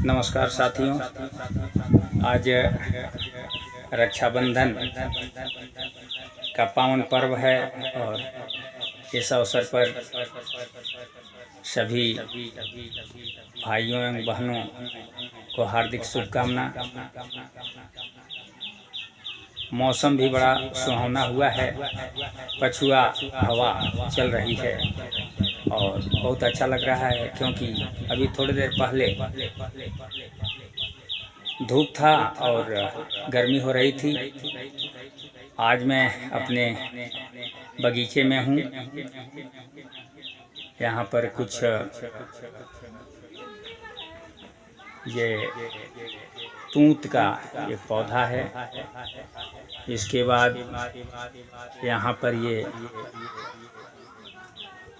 नमस्कार साथियों। आज रक्षाबंधन का पावन पर्व है और इस अवसर पर सभी भाइयों एवं बहनों को हार्दिक शुभकामना। मौसम भी बड़ा सुहावना हुआ है, पछुआ हवा चल रही है और बहुत अच्छा लग रहा है, क्योंकि अभी थोड़ी देर पहले धूप था और गर्मी हो रही थी। आज मैं अपने बगीचे में हूँ। यहाँ पर कुछ ये तूत का एक पौधा है। इसके बाद यहाँ पर ये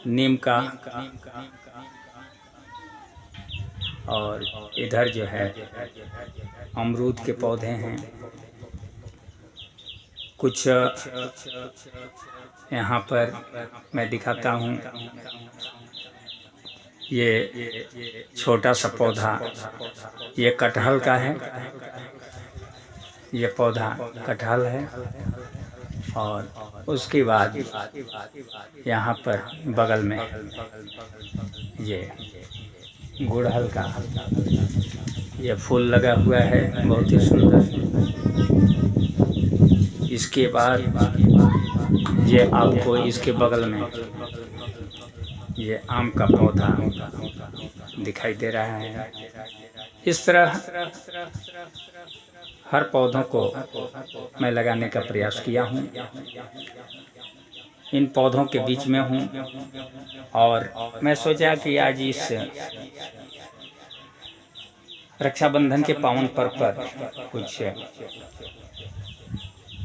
नीम का और इधर जो है अमरूद के पौधे हैं। कुछ यहाँ पर मैं दिखाता हूँ। ये छोटा सा पौधा ये कटहल का है। ये पौधा कटहल है और उसके बाद यहाँ पर बगल में ये गुड़हल का ये फूल लगा हुआ है, बहुत ही सुंदर। इसके बाद ये आपको इसके बगल में ये आम का पौधा दिखाई दे रहा है। इस तरह हर पौधों को मैं लगाने का प्रयास किया हूँ। इन पौधों के बीच में हूँ और मैं सोचा कि आज इस रक्षाबंधन के पावन पर्व पर कुछ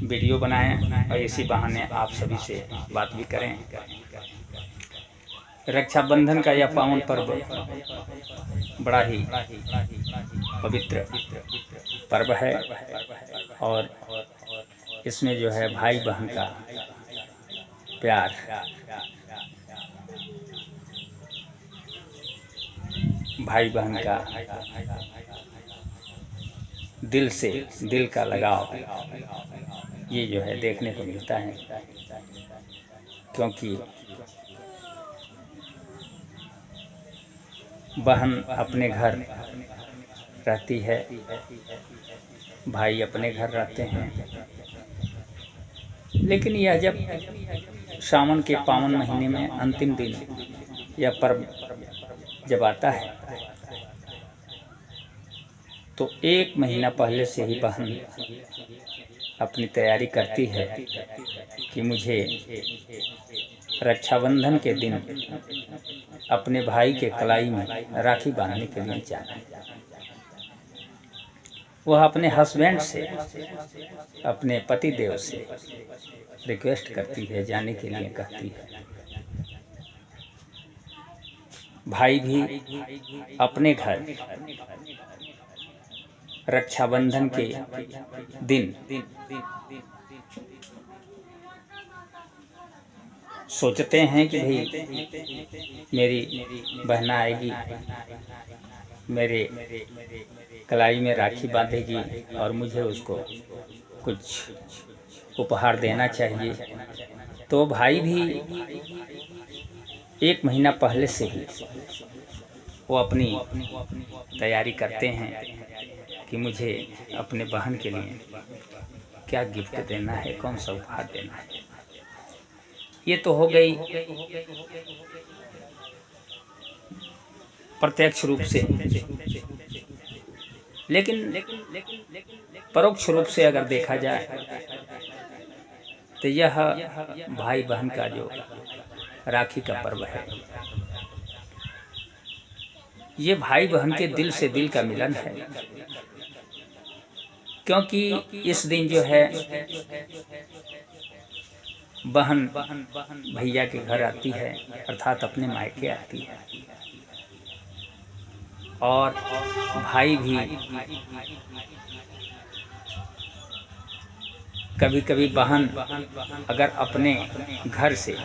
वीडियो बनाएं और इसी बहाने आप सभी से बात भी करें। रक्षाबंधन का यह पावन पर्व बड़ा ही पवित्र पर्व है और इसमें जो है भाई बहन का प्यार, भाई बहन का दिल से दिल का लगाव, ये जो है देखने को मिलता है। क्योंकि बहन अपने घर रहती है, भाई अपने घर रहते हैं, लेकिन यह जब सावन के पावन महीने में अंतिम दिन यह पर्व जब आता है तो एक महीना पहले से ही बहन अपनी तैयारी करती है कि मुझे रक्षाबंधन के दिन अपने भाई के कलाई में राखी बांधने के लिए जाना है। वह अपने हस्बैंड से, अपने पति देव से रिक्वेस्ट करती है, जाने के लिए कहती है। भाई भी अपने घर रक्षाबंधन के दिन सोचते हैं कि भाई मेरी बहन आएगी, मेरे कलाई में राखी बांधेगी और मुझे उसको कुछ उपहार देना चाहिए। तो भाई भी एक महीना पहले से ही वो अपनी तैयारी करते हैं कि मुझे अपने बहन के लिए क्या गिफ्ट देना है, कौन सा उपहार देना है। ये तो हो गई प्रत्यक्ष रूप से, लेकिन परोक्ष रूप से अगर देखा जाए तो यह भाई बहन का जो राखी का पर्व है, ये भाई बहन के दिल से दिल का मिलन है। क्योंकि इस दिन जो है बहन भैया के घर आती है, अर्थात अपने मायके आती है, और भाई भी कभी कभी बहन अगर अपने घर से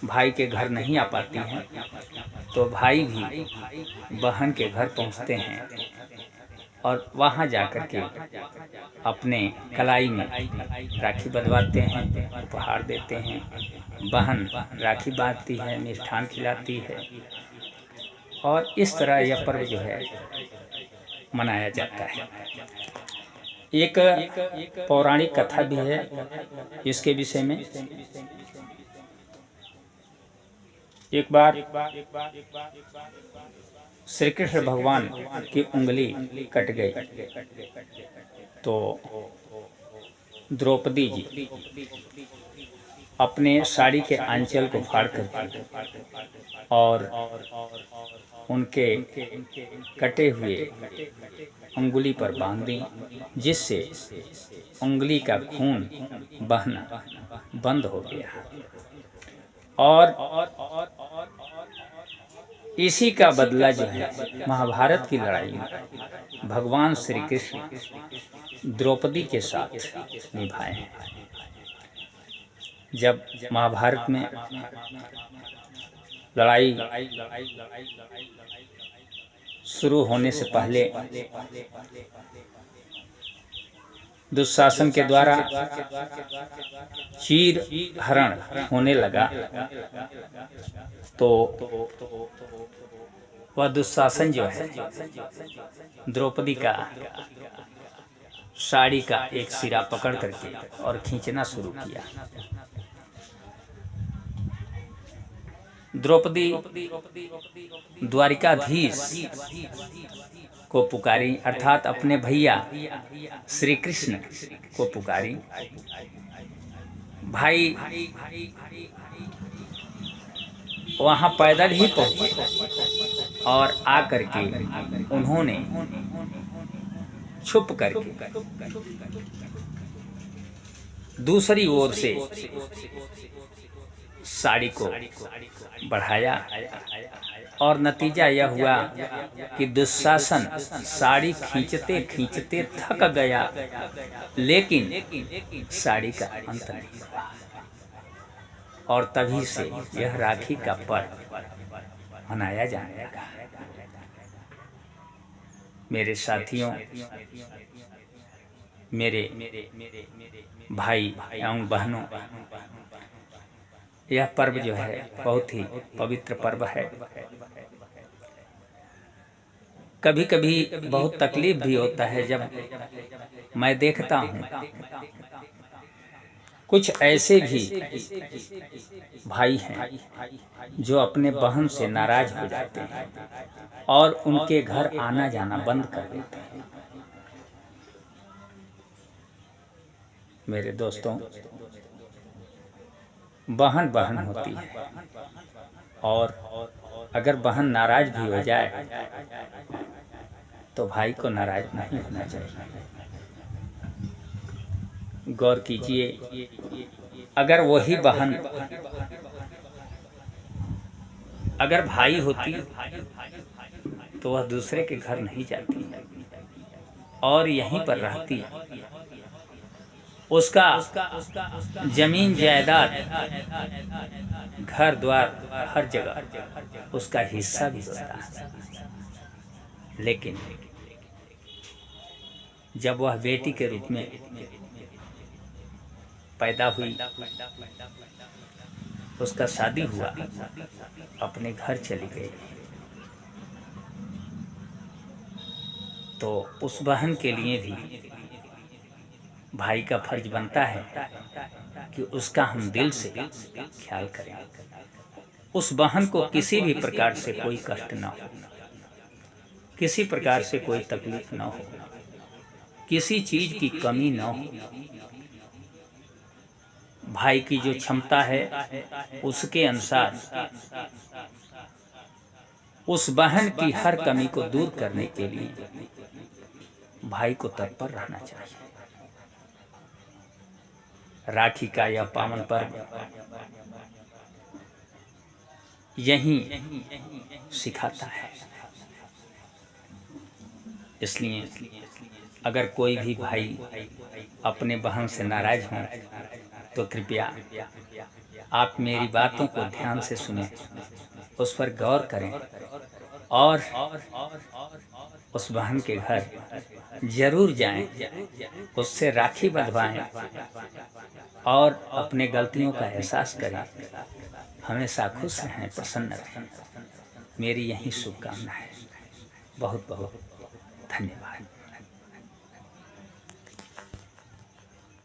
भाई के घर नहीं आ पाती हैं तो भाई भी बहन के घर पहुंचते हैं और वहां जाकर के अपने कलाई में राखी बंधवाते हैं, उपहार देते हैं। बहन राखी बांधती है, मिष्ठान खिलाती है और इस तरह यह पर्व जो है मनाया जाता है। एक पौराणिक कथा भी है इसके विषय में। एक बार श्री कृष्ण भगवान की उंगली कट गई तो द्रौपदी जी अपने साड़ी के आंचल को फाड़ करके और उनके कटे हुए उंगली पर बांध दी, जिससे उंगली का खून बहना बंद हो गया। और इसी का बदला जो है महाभारत की लड़ाई में भगवान श्री कृष्ण द्रौपदी के साथ निभाए हैं। जब महाभारत में लड़ाई शुरू होने से पहले दुशासन के द्वारा चीर हरण होने लगा तो वह दुशासन जो है द्रौपदी का साड़ी का एक सिरा पकड़ करके और खींचना शुरू किया। द्रौपदी द्वारिकाधीश को पुकारी, अर्थात अपने भैया श्री कृष्ण को पुकारी। भाई वहां पैदल ही पहुंचे और आकर के उन्होंने छुप करके दूसरी ओर से साड़ी को बढ़ाया और नतीजा यह हुआ कि दुशासन साड़ी खींचते खींचते थक गया, लेकिन साड़ी का अंत नहीं हुआ। और तभी से यह राखी का पर्व मनाया जाने लगा। मेरे साथियों, मेरे भाई एवं बहनों, यह पर्व जो है बहुत ही पवित्र पर्व है। कभी कभी बहुत तकलीफ भी होता है जब मैं देखता हूँ कुछ ऐसे भी भाई हैं जो अपने बहन से नाराज हो जाते हैं और उनके घर आना जाना बंद कर देते हैं। मेरे दोस्तों, बहन बहन होती है और अगर बहन नाराज भी हो जाए तो भाई को नाराज नहीं होना चाहिए। गौर कीजिए, अगर वही बहन अगर भाई होती तो वह दूसरे के घर नहीं जाती और यहीं पर रहती। उसका जमीन जायदाद, घर द्वार, हर जगह उसका हिस्सा भी होता है। लेकिन जब वह बेटी के रूप में पैदा हुई, उसका शादी हुआ, अपने घर चली गई, तो उस बहन के लिए भी भाई का फर्ज बनता है कि उसका हम दिल से ख्याल करें। उस बहन को किसी भी प्रकार से कोई कष्ट ना हो, किसी प्रकार से कोई तकलीफ ना हो, किसी चीज की कमी ना हो। भाई की जो क्षमता है उसके अनुसार उस बहन की हर कमी को दूर करने के लिए भाई को तत्पर रहना चाहिए। राखी का यह पावन पर्व यही सिखाता है। इसलिए अगर कोई भी भाई अपने बहन से नाराज हो तो कृपया आप मेरी बातों को ध्यान से सुनें उस पर गौर करें और उस बहन के घर जरूर जाएं, उससे राखी बंधवाएं और अपने गलतियों का एहसास करें। हमेशा खुश रहें, प्रसन्न रहें। मेरी यही शुभकामना है। बहुत बहुत धन्यवाद।